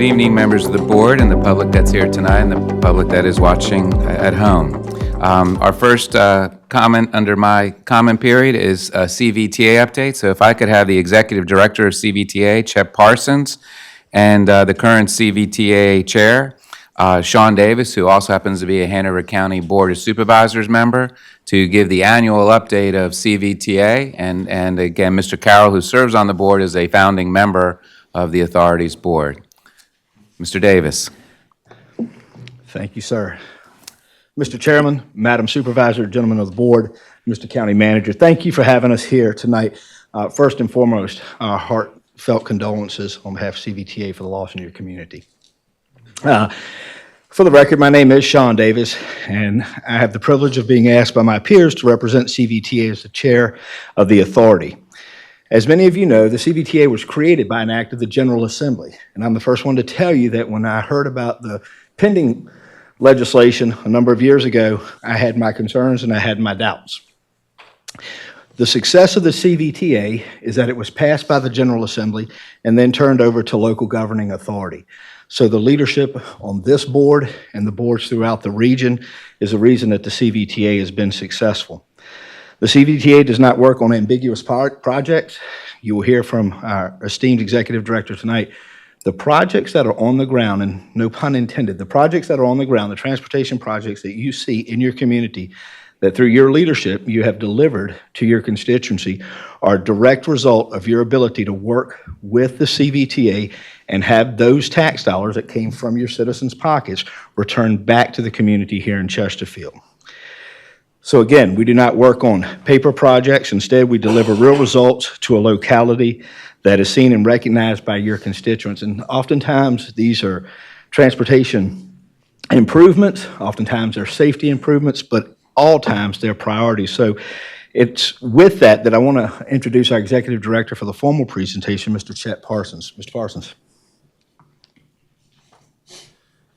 evening, members of the board and the public that's here tonight and the public that is watching at home. Our first comment under my comment period is a CVTA update. So if I could have the Executive Director of CVTA, Chet Parsons, and the current CVTA Chair, Sean Davis, who also happens to be a Hanover County Board of Supervisors member, to give the annual update of CVTA, and again, Mr. Carroll, who serves on the board, is a founding member of the authority's board. Mr. Davis. Thank you, sir. Mr. Chairman, Madam Supervisor, gentlemen of the board, Mr. County Manager, thank you for having us here tonight. First and foremost, our heartfelt condolences on behalf of CVTA for the loss in your community. For the record, my name is Sean Davis, and I have the privilege of being asked by my peers to represent CVTA as the chair of the authority. As many of you know, the CVTA was created by an act of the General Assembly, and I'm the first one to tell you that when I heard about the pending legislation a number of years ago, I had my concerns and I had my doubts. The success of the CVTA is that it was passed by the General Assembly and then turned over to local governing authority. So the leadership on this board and the boards throughout the region is the reason that the CVTA has been successful. The CVTA does not work on ambiguous projects. You will hear from our esteemed executive director tonight. The projects that are on the ground, and no pun intended, the projects that are on the ground, the transportation projects that you see in your community that through your leadership you have delivered to your constituency are a direct result of your ability to work with the CVTA and have those tax dollars that came from your citizens' pockets returned back to the community here in Chesterfield. So again, we do not work on paper projects. Instead, we deliver real results to a locality that is seen and recognized by your constituents. And oftentimes, these are transportation improvements. Oftentimes, they're safety improvements, but all times they're priorities. So it's with that I want to introduce our executive director for the formal presentation, Mr. Chet Parsons. Mr. Parsons.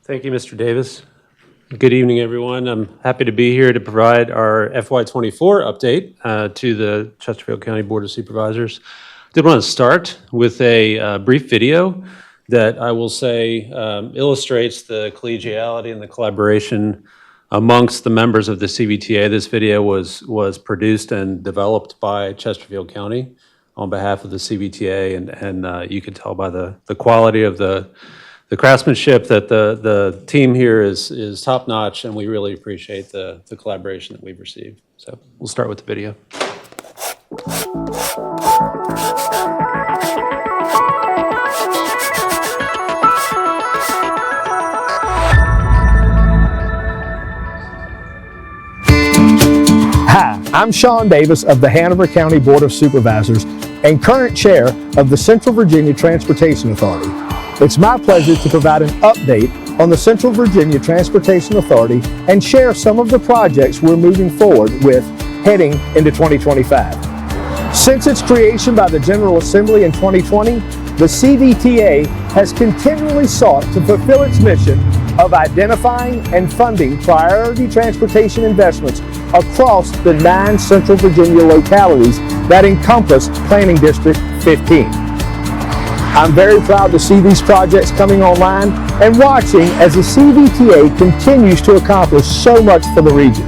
Thank you, Mr. Davis. Good evening, everyone. I'm happy to be here to provide our FY24 update to the Chesterfield County Board of Supervisors. I did want to start with a brief video that I will say illustrates the collegiality and the collaboration amongst the members of the CVTA. This video was produced and developed by Chesterfield County on behalf of the CVTA, and you can tell by the quality of the craftsmanship that the team here is top-notch, and we really appreciate the collaboration that we've received. So we'll start with the video. Hi, I'm Sean Davis of the Hanover County Board of Supervisors and current chair of the Central Virginia Transportation Authority. It's my pleasure to provide an update on the Central Virginia Transportation Authority and share some of the projects we're moving forward with heading into 2025. Since its creation by the General Assembly in 2020, the CVTA has continually sought to fulfill its mission of identifying and funding priority transportation investments across the 9 Central Virginia localities that encompass Planning District 15. I'm very proud to see these projects coming online and watching as the CVTA continues to accomplish so much for the region.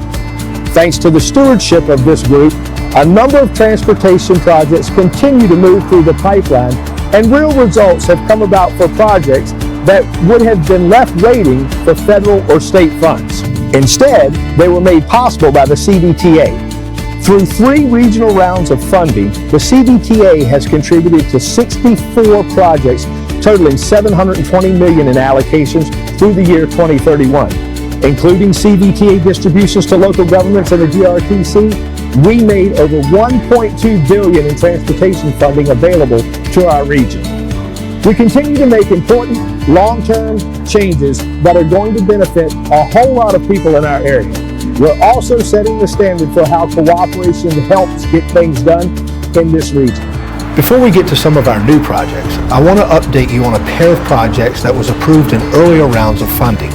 Thanks to the stewardship of this group, a number of transportation projects continue to move through the pipeline, and real results have come about for projects that would have been left waiting for federal or state funds. Instead, they were made possible by the CVTA. Through 3 regional rounds of funding, the CVTA has contributed to 64 projects totaling $720 million in allocations through the year 2031. Including CVTA distributions to local governments and the GRTC, we made over $1.2 billion in transportation funding available to our region. We continue to make important long-term changes that are going to benefit a whole lot of people in our area. We're also setting the standard for how cooperation helps get things done in this region. Before we get to some of our new projects, I want to update you on a pair of projects that was approved in earlier rounds of funding.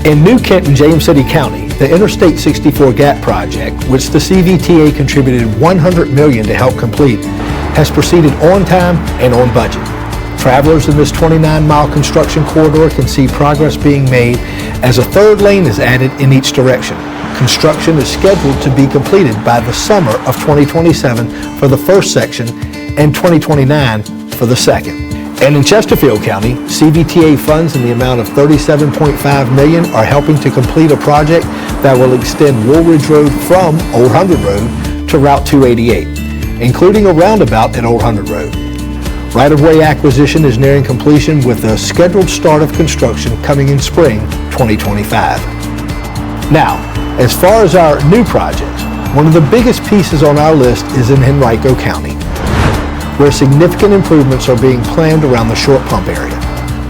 In New Kent and James City County, the Interstate 64 Gap project, which the CVTA contributed $100 million to help complete, has proceeded on time and on budget. Travelers in this 29-mile construction corridor can see progress being made as a third lane is added in each direction. Construction is scheduled to be completed by the summer of 2027 for the first section and 2029 for the second. And in Chesterfield County, CVTA funds in the amount of $37.5 million are helping to complete a project that will extend Woolridge Road from Old Hundred Road to Route 288, including a roundabout at Old Hundred Road. Right-of-way acquisition is nearing completion with a scheduled start of construction coming in spring 2025. Now, as far as our new projects, one of the biggest pieces on our list is in Henrico County, where significant improvements are being planned around the short pump area.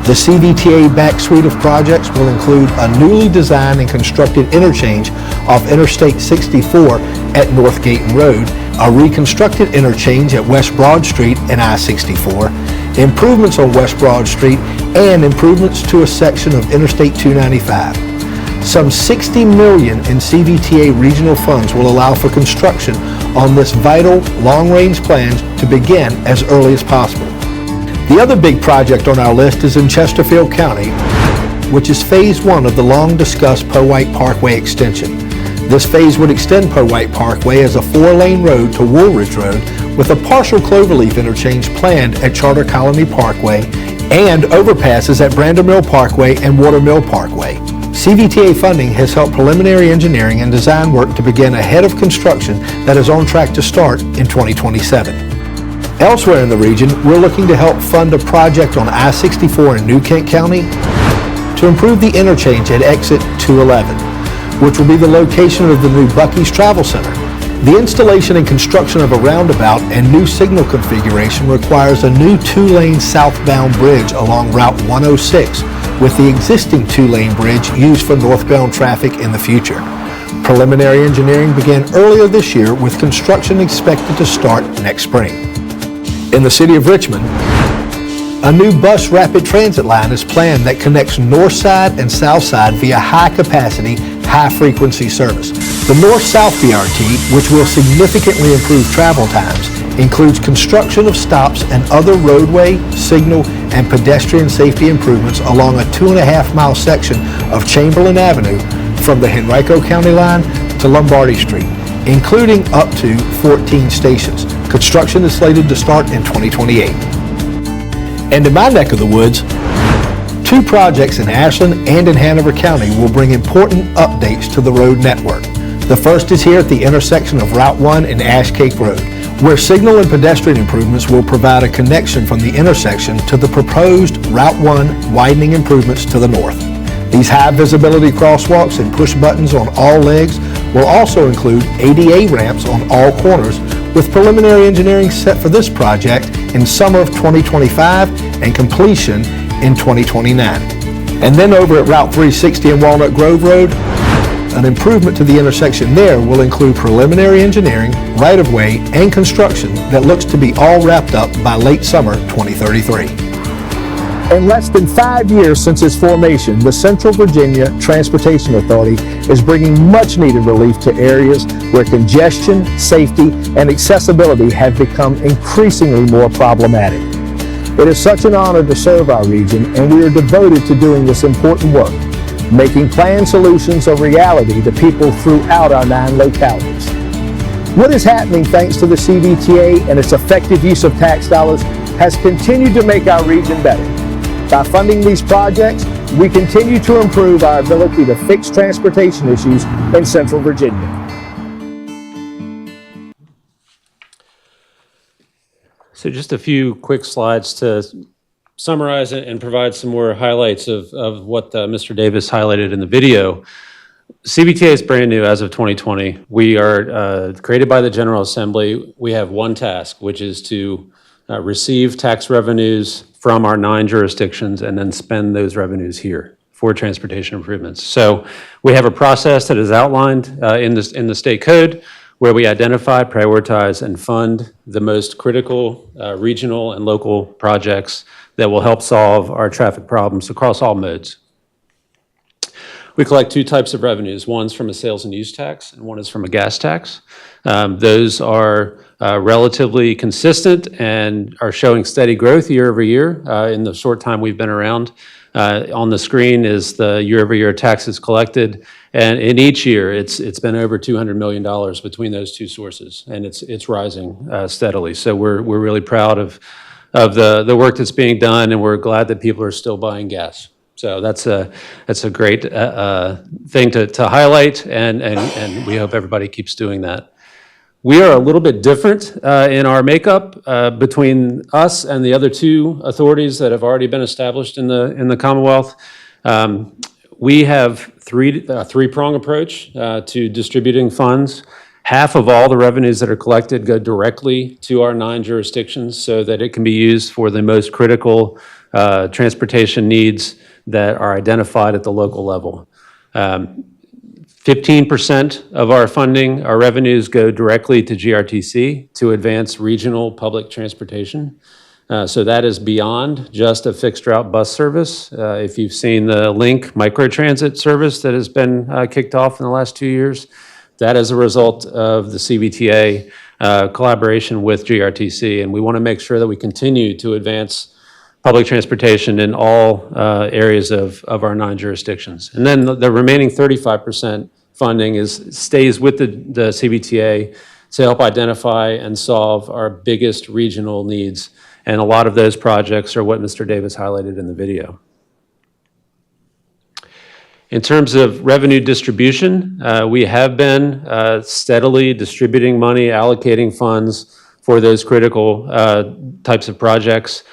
The CVTA back suite of projects will include a newly designed and constructed interchange off Interstate 64 at North Gayton Road, a reconstructed interchange at West Broad Street and I-64, improvements on West Broad Street, and improvements to a section of Interstate 295. Some $60 million in CVTA regional funds will allow for construction on this vital long-range plan to begin as early as possible. The other big project on our list is in Chesterfield County, which is Phase 1 of the long-discussed Powhite Parkway extension. This phase would extend Powhite Parkway as a 4-lane road to Woolridge Road with a partial cloverleaf interchange planned at Charter Colony Parkway and overpasses at Brander Mill Parkway and Watermill Parkway. CVTA funding has helped preliminary engineering and design work to begin ahead of construction that is on track to start in 2027. Elsewhere in the region, we're looking to help fund a project on I-64 in New Kent County to improve the interchange at exit 211, which will be the location of the new Buc-ee's Travel Center. The installation and construction of a roundabout and new signal configuration requires a new 2-lane southbound bridge along Route 106, with the existing 2-lane bridge used for northbound traffic in the future. Preliminary engineering began earlier this year, with construction expected to start next spring. In the city of Richmond, a new bus rapid transit line is planned that connects north side and south side via high-capacity, high-frequency service. The north-south BRT, which will significantly improve travel times, includes construction of stops and other roadway, signal, and pedestrian safety improvements along a 2.5-mile section of Chamberlain Avenue from the Henrico County line to Lombardy Street, including up to 14 stations. Construction is slated to start in 2028. And in my neck of the woods, 2 projects in Ashland and in Hanover County will bring important updates to the road network. The first is here at the intersection of Route 1 and Ash Cake Road, where signal and pedestrian improvements will provide a connection from the intersection to the proposed Route 1 widening improvements to the north. These high-visibility crosswalks and push buttons on all legs will also include ADA ramps on all corners, with preliminary engineering set for this project in summer of 2025 and completion in 2029. And then over at Route 360 and Walnut Grove Road, an improvement to the intersection there will include preliminary engineering, right-of-way, and construction that looks to be all wrapped up by late summer 2033. In less than 5 years since its formation, the Central Virginia Transportation Authority is bringing much-needed relief to areas where congestion, safety, and accessibility have become increasingly more problematic. It is such an honor to serve our region, and we are devoted to doing this important work, making planned solutions a reality to people throughout our 9 localities. What is happening thanks to the CVTA and its effective use of tax dollars has continued to make our region better. By funding these projects, we continue to improve our ability to fix transportation issues in Central Virginia. So just a few quick slides to summarize it and provide some more highlights of what Mr. Davis highlighted in the video. CVTA is brand new as of 2020. We are created by the General Assembly. We have one task, which is to receive tax revenues from our 9 jurisdictions and then spend those revenues here for transportation improvements. So we have a process that is outlined in the state code where we identify, prioritize, and fund the most critical regional and local projects that will help solve our traffic problems across all modes. We collect 2 types of revenues. One's from a sales and use tax, and one is from a gas tax. Those are relatively consistent and are showing steady growth year over year in the short time we've been around. On the screen is the year-over-year taxes collected, and in each year, it's been over $200 million between those two sources, and it's rising steadily. So we're really proud of the work that's being done, and we're glad that people are still buying gas. So that's a great thing to highlight, and we hope everybody keeps doing that. We are a little bit different in our makeup between us and the other two authorities that have already been established in the Commonwealth. We have three-prong approach to distributing funds. Half of all the revenues that are collected go directly to our 9 jurisdictions so that it can be used for the most critical transportation needs that are identified at the local level. 15% of our funding, our revenues go directly to GRTC to advance regional public transportation. So that is beyond just a fixed route bus service. If you've seen the Link microtransit service that has been kicked off in the last 2 years, that is a result of the CVTA collaboration with GRTC. And we want to make sure that we continue to advance public transportation in all areas of our 9 jurisdictions. And then the remaining 35% funding stays with the CVTA to help identify and solve our biggest regional needs. And a lot of those projects are what Mr. Davis highlighted in the video. In terms of revenue distribution, we have been steadily distributing money, allocating funds for those critical types of projects.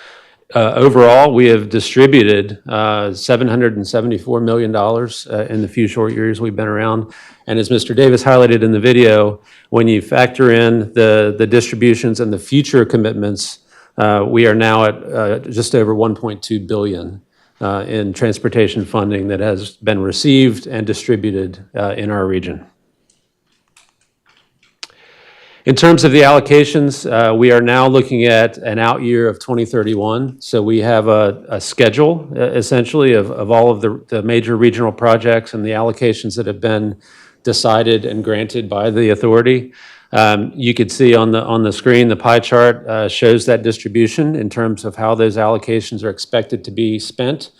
Overall, we have distributed $774 million in the few short years we've been around. And as Mr. Davis highlighted in the video, when you factor in the distributions and the future commitments, we are now at just over $1.2 billion in transportation funding that has been received and distributed in our region. In terms of the allocations, we are now looking at an out year of 2031. So we have a schedule, essentially, of all of the major regional projects and the allocations that have been decided and granted by the authority. You could see on the screen, the pie chart shows that distribution in terms of how those allocations are expected to be spent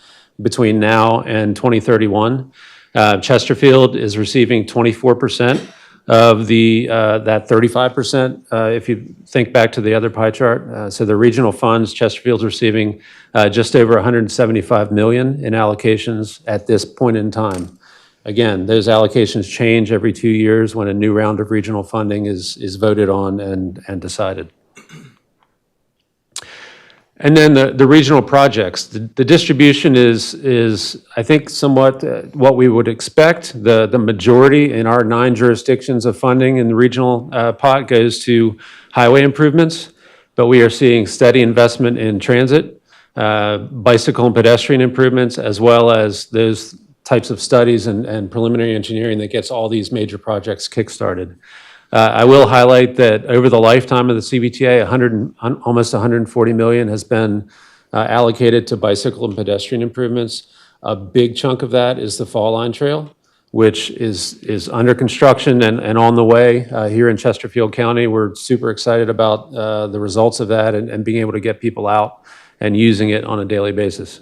between now and 2031. Chesterfield is receiving 24% of that 35%, if you think back to the other pie chart. So the regional funds, Chesterfield's receiving just over $175 million in allocations at this point in time. Again, those allocations change every 2 years when a new round of regional funding is voted on and decided. And then the regional projects. The distribution is, I think, somewhat what we would expect. The majority in our 9 jurisdictions of funding in the regional pot goes to highway improvements, but we are seeing steady investment in transit, bicycle and pedestrian improvements, as well as those types of studies and preliminary engineering that gets all these major projects kickstarted. I will highlight that over the lifetime of the CVTA, almost $140 million has been allocated to bicycle and pedestrian improvements. A big chunk of that is the Fall Line Trail, which is under construction and on the way here in Chesterfield County. We're super excited about the results of that and being able to get people out and using it on a daily basis.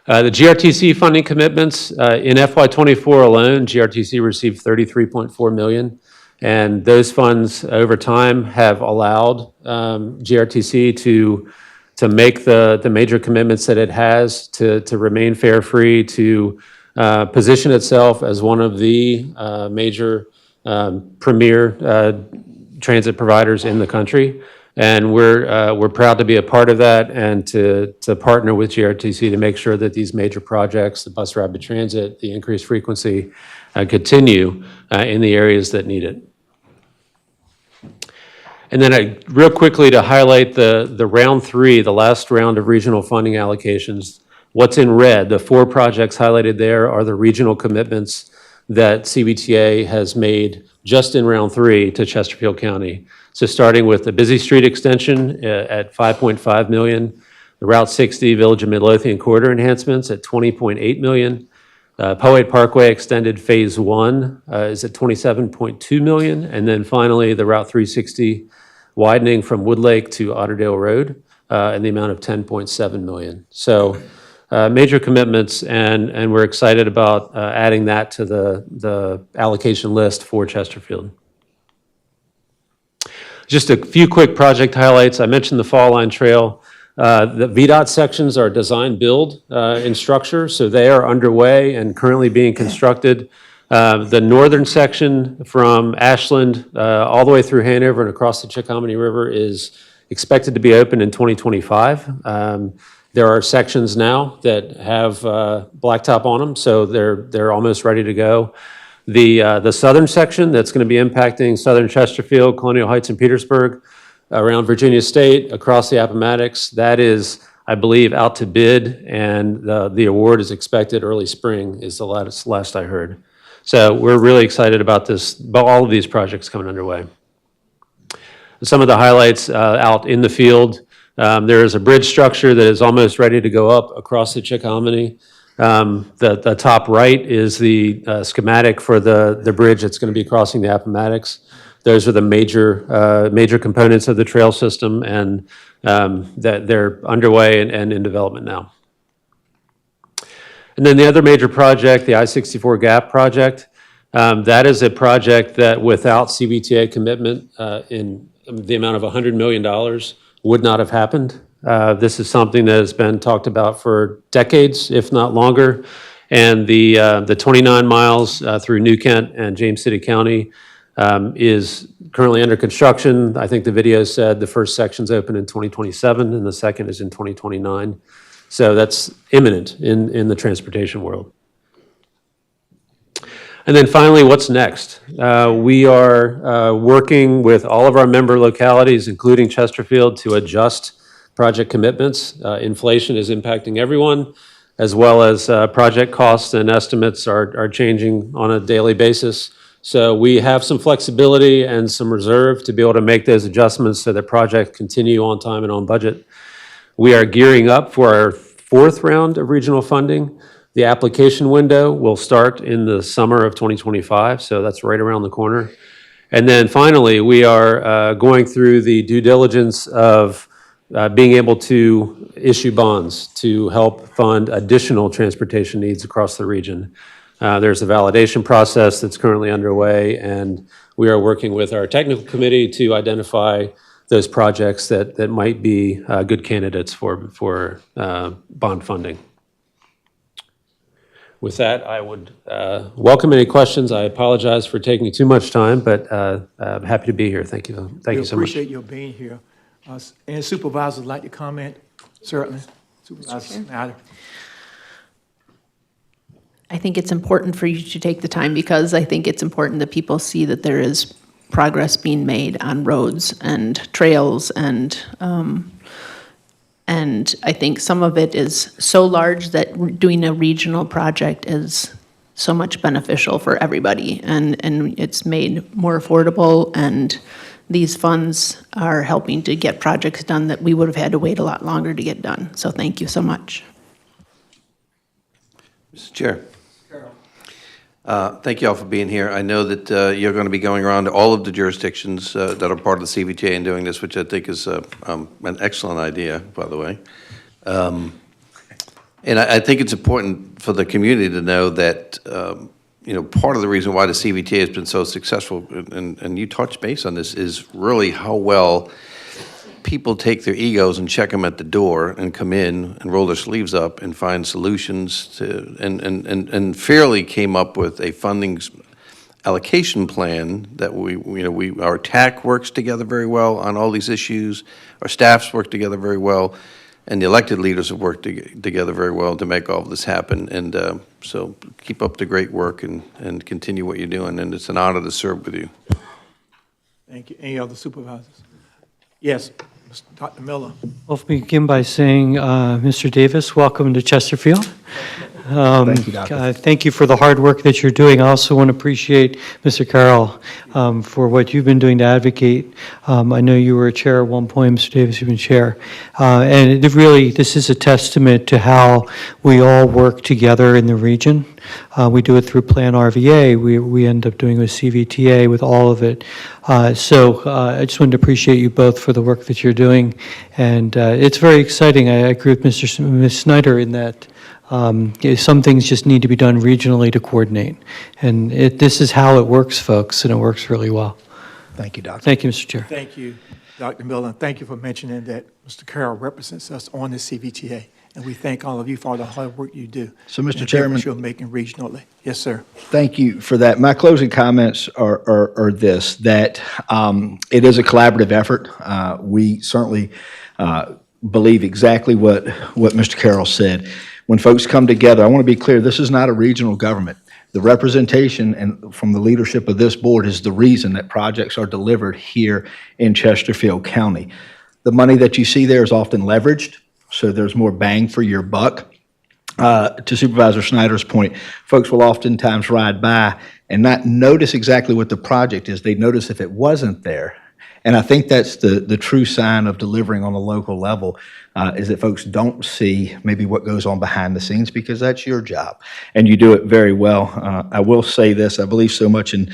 The GRTC funding commitments, in FY24 alone, GRTC received $33.4 million, and those funds over time have allowed GRTC to make the major commitments that it has to remain fare-free, to position itself as one of the major premier transit providers in the country. And we're proud to be a part of that and to partner with GRTC to make sure that these major projects, the bus rapid transit, the increased frequency, continue in the areas that need it. And then real quickly to highlight the round 3, the last round of regional funding allocations. What's in red, the 4 projects highlighted there are the regional commitments that CVTA has made just in round 3 to Chesterfield County. So starting with the Busy Street extension at $5.5 million, the Route 60 Village of Midlothian corridor enhancements at $20.8 million, Poet Parkway Extended Phase 1 is at $27.2 million. And then finally, the Route 360 widening from Woodlake to Otterdale Road in the amount of $10.7 million. So major commitments, and we're excited about adding that to the allocation list for Chesterfield. Just a few quick project highlights. I mentioned the Fall Line Trail. The VDOT sections are design build in structure, so they are underway and currently being constructed. The northern section from Ashland all the way through Hanover and across the Chickahominy River is expected to be open in 2025. There are sections now that have blacktop on them, so they're almost ready to go. The southern section that's going to be impacting southern Chesterfield, Colonial Heights, and Petersburg, around Virginia State, across the Appomattox, that is, I believe, out to bid, and the award is expected early spring, is the last I heard. So we're really excited about all of these projects coming underway. Some of the highlights out in the field, there is a bridge structure that is almost ready to go up across the Chickahominy. The top right is the schematic for the bridge that's going to be crossing the Appomattox. Those are the major components of the trail system, and that they're underway and in development now. And then the other major project, the I-64 Gap project, that is a project that without CVTA commitment in the amount of $100 million would not have happened. This is something that has been talked about for decades, if not longer. And the 29 miles through New Kent and James City County is currently under construction. I think the video said the first section's open in 2027 and the second is in 2029. So that's imminent in the transportation world. And then finally, what's next? We are working with all of our member localities, including Chesterfield, to adjust project commitments. Inflation is impacting everyone, as well as project costs and estimates are changing on a daily basis. So we have some flexibility and some reserve to be able to make those adjustments so that projects continue on time and on budget. We are gearing up for our fourth round of regional funding. The application window will start in the summer of 2025, so that's right around the corner. And then finally, we are going through the due diligence of being able to issue bonds to help fund additional transportation needs across the region. There's a validation process that's currently underway, and we are working with our technical committee to identify those projects that might be good candidates for bond funding. With that, I would welcome any questions. I apologize for taking too much time, but I'm happy to be here. Thank you. Thank you so much. We appreciate your being here. Any supervisors would like to comment? Certainly. Supervisor Snyder. I think it's important for you to take the time because I think it's important that people see that there is progress being made on roads and trails, and I think some of it is so large that doing a regional project is so much beneficial for everybody, and it's made more affordable, and these funds are helping to get projects done that we would have had to wait a lot longer to get done. So thank you so much. Mr. Chair. Thank you all for being here. I know that you're going to be going around to all of the jurisdictions that are part of the CVTA and doing this, which I think is an excellent idea, by the way. And I think it's important for the community to know that, part of the reason why the CVTA has been so successful, and you touched base on this, is really how well people take their egos and check them at the door and come in and roll their sleeves up and find solutions to, and fairly came up with a funding allocation plan that our TAC works together very well on all these issues, our staffs work together very well, and the elected leaders have worked together very well to make all of this happen. And so keep up the great work and continue what you're doing, and it's an honor to serve with you. Thank you. Any other supervisors? Yes, Dr. Miller. I'll begin by saying, Mr. Davis, welcome to Chesterfield. Thank you, Doctor. Thank you for the hard work that you're doing. I also want to appreciate Mr. Carroll for what you've been doing to advocate. I know you were a chair at one point, Mr. Davis, you've been chair. And it really, this is a testament to how we all work together in the region. We do it through Plan RVA. We end up doing it with CVTA, with all of it. So I just wanted to appreciate you both for the work that you're doing. And it's very exciting. I agree with Ms. Snyder in that some things just need to be done regionally to coordinate. And this is how it works, folks, and it works really well. Thank you, Doctor. Thank you, Mr. Chair. Thank you, Dr. Miller, and thank you for mentioning that Mr. Carroll represents us on the CVTA. And we thank all of you for all the hard work you do. So, Mr. and Chairman- efforts you're making regionally. Yes, sir. Thank you for that. My closing comments are this, that it is a collaborative effort. We certainly believe exactly what Mr. Carroll said. When folks come together, I want to be clear, this is not a regional government. The representation and from the leadership of this board is the reason that projects are delivered here in Chesterfield County. The money that you see there is often leveraged, so there's more bang for your buck. To Supervisor Snyder's point, folks will oftentimes ride by and not notice exactly what the project is. They notice if it wasn't there. And I think that's the true sign of delivering on a local level, is that folks don't see maybe what goes on behind the scenes, because that's your job, and you do it very well. I will say this, I believe so much in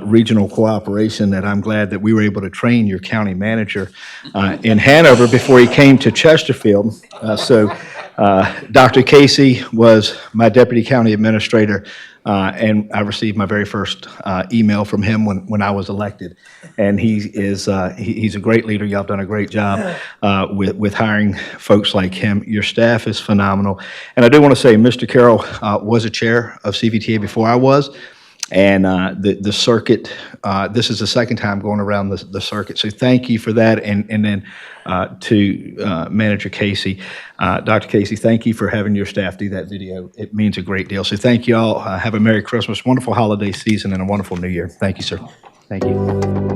regional cooperation that I'm glad that we were able to train your county manager in Hanover before he came to Chesterfield. Dr. Casey was my deputy county administrator, and I received my very first email from him when I was elected. And he's a great leader. Y'all have done a great job with hiring folks like him. Your staff is phenomenal. And I do want to say, Mr. Carroll was a chair of CVTA before I was. And the circuit, this is the second time going around the circuit. So thank you for that. And then to Manager Casey, Dr. Casey, thank you for having your staff do that video. It means a great deal. So thank you all. Have a Merry Christmas, wonderful holiday season, and a wonderful New Year. Thank you, sir. Thank you.